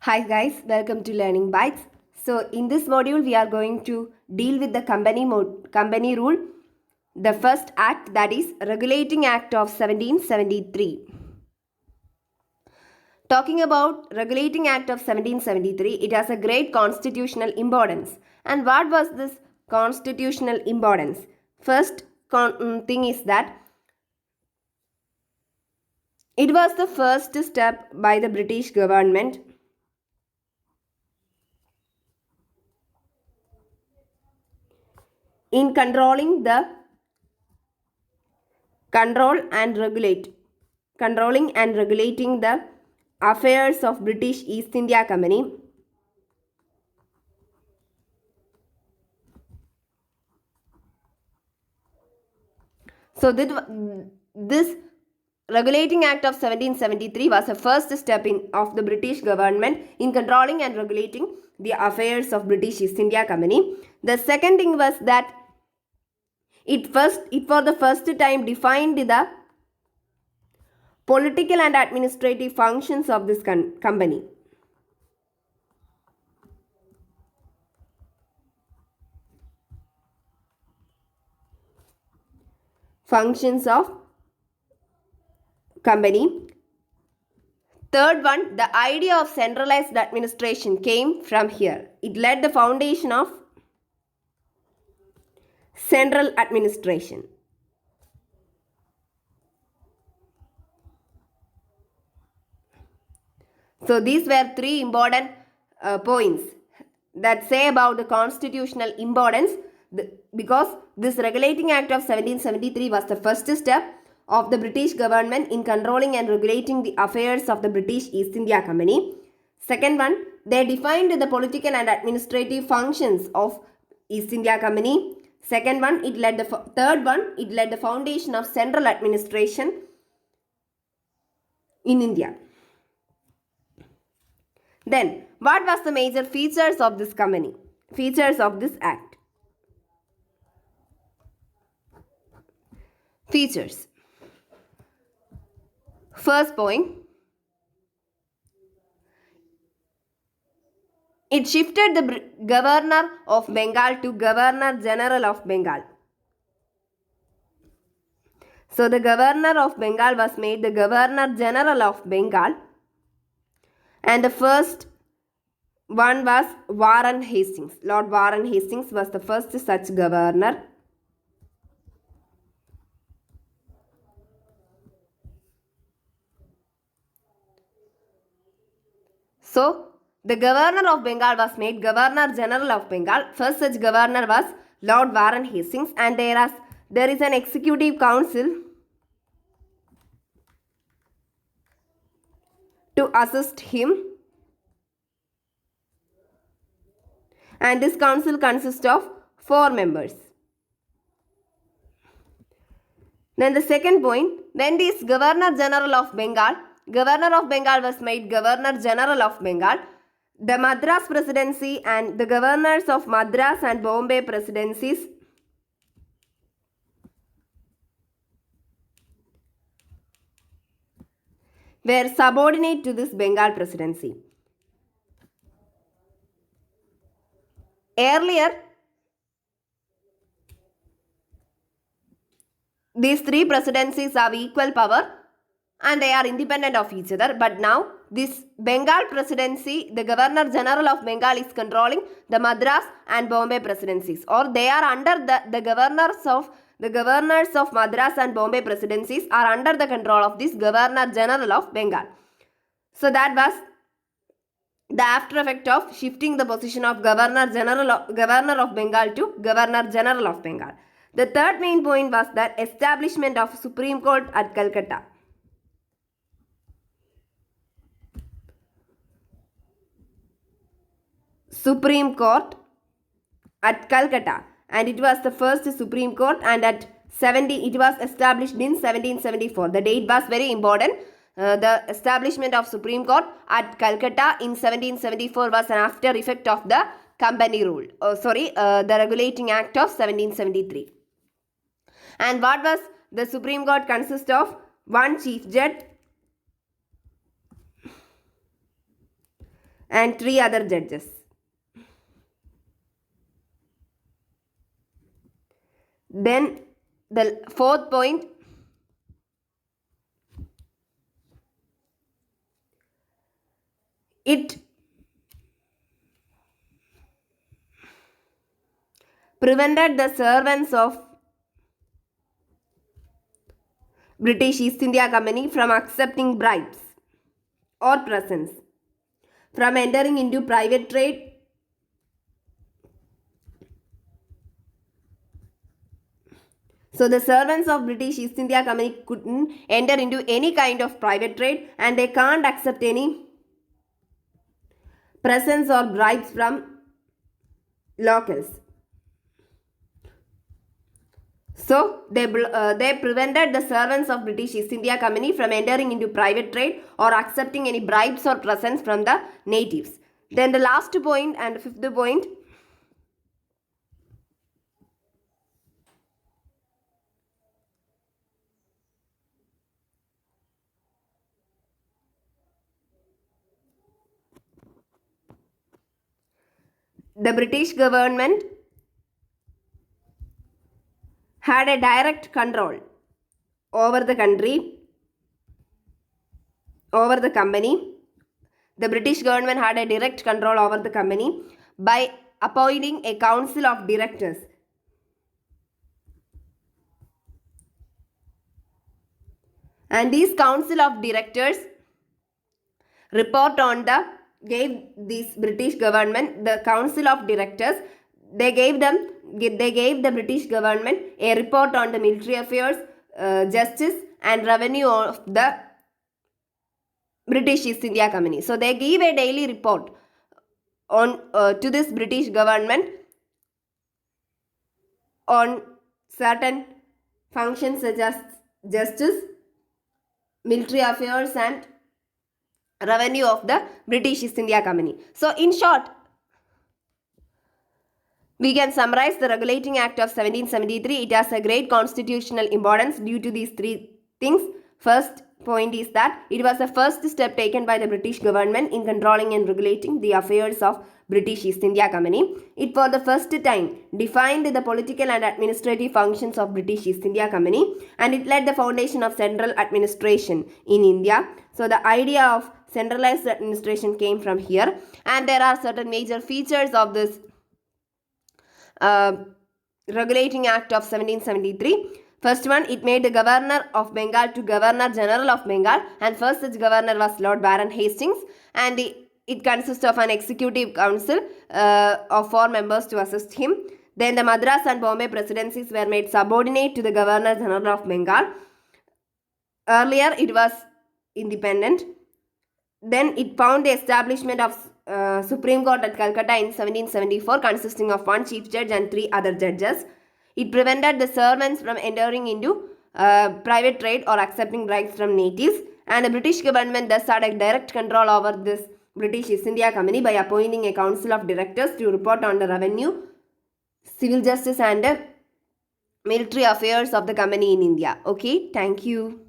Hi guys, welcome to Learning Bytes. So in this module we are going to deal with the company rule, the first act, that is Regulating Act of 1773. Talking about Regulating Act of 1773, it has a great constitutional importance. And what was this constitutional importance? First thing is that it was the first step by the British government in controlling and regulating the affairs of British East India Company. So this Regulating Act of 1773 was the first step of the British government in controlling and regulating the affairs of British East India Company. The second thing was that it for the first time defined the political and administrative functions of this company. Functions of company. Third one, the idea of centralized administration came from here. It led the foundation of central administration. So these were three important points that say about the constitutional importance, because this Regulating Act of 1773 was the first step of the British government in controlling and regulating the affairs of the British East India Company. Second one, they defined the political and administrative functions of East India Company. Second one, third one, it led the foundation of central administration in India. Then, what was the major features of this company? Features of this act. Features. First point, it shifted the Governor of Bengal to Governor General of Bengal. So the Governor of Bengal was made the Governor General of Bengal, and the first one was Warren Hastings. Lord Warren Hastings was the first such governor. So the Governor of Bengal was made Governor General of Bengal. First such governor was Lord Warren Hastings, and there is an executive council to assist him, and this council consists of 4 members. Then the second point, when this Governor General of Bengal was made Governor General of Bengal, the Madras Presidency and the governors of Madras and Bombay presidencies were subordinate to this Bengal presidency. Earlier, these 3 presidencies have equal power and they are independent of each other. But now, this Bengal presidency, the Governor General of Bengal is controlling the Madras and Bombay presidencies, or they are under the governors of Madras and Bombay presidencies are under the control of this Governor General of Bengal. So that was the after effect of shifting the position of Governor of Bengal to Governor General of Bengal. The third main point was that establishment of Supreme Court at Calcutta. Supreme Court at Calcutta, and it was the first Supreme Court, and it was established in 1774. The date was very important. The establishment of Supreme Court at Calcutta in 1774 was an after effect of the Company Rule. The Regulating Act of 1773. And what was the Supreme Court consist of? One Chief Judge, and 3 other judges. Then the fourth point, it prevented the servants of British East India Company from accepting bribes or presents, from entering into private trade So the servants of British East India Company couldn't enter into any kind of private trade and they can't accept any presents or bribes from locals. So they prevented the servants of British East India Company from entering into private trade or accepting any bribes or presents from the natives. Then the last point and fifth point, the British government had a direct control over the country, over the company. The British government had a direct control over the company by appointing a council of directors. And these council of directors report on gave this British government, the council of directors, they gave the British government a report on the military affairs, justice and revenue of the British East India Company. So they give a daily report on to this British government on certain functions such as justice, military affairs and revenue of the British East India Company. So in short, we can summarize the Regulating Act of 1773. It has a great constitutional importance due to these three things. First point is that it was the first step taken by the British government in controlling and regulating the affairs of British East India Company. It for the first time defined the political and administrative functions of British East India Company and it laid the foundation of central administration in India. So the idea of centralized administration came from here and there are certain major features of this Regulating Act of 1773. First one, it made the Governor of Bengal to Governor General of Bengal and first such governor was Lord Baron Hastings and it consists of an executive council of 4 members to assist him. Then the Madras and Bombay presidencies were made subordinate to the Governor General of Bengal. Earlier it was independent. Then it found the establishment of Supreme Court at Calcutta in 1774 consisting of 1 chief judge and 3 other judges. It prevented the servants from entering into private trade or accepting bribes from natives and the British government thus had a direct control over this British East India Company by appointing a council of directors to report on the revenue, civil justice and military affairs of the company in India. Okay, thank you.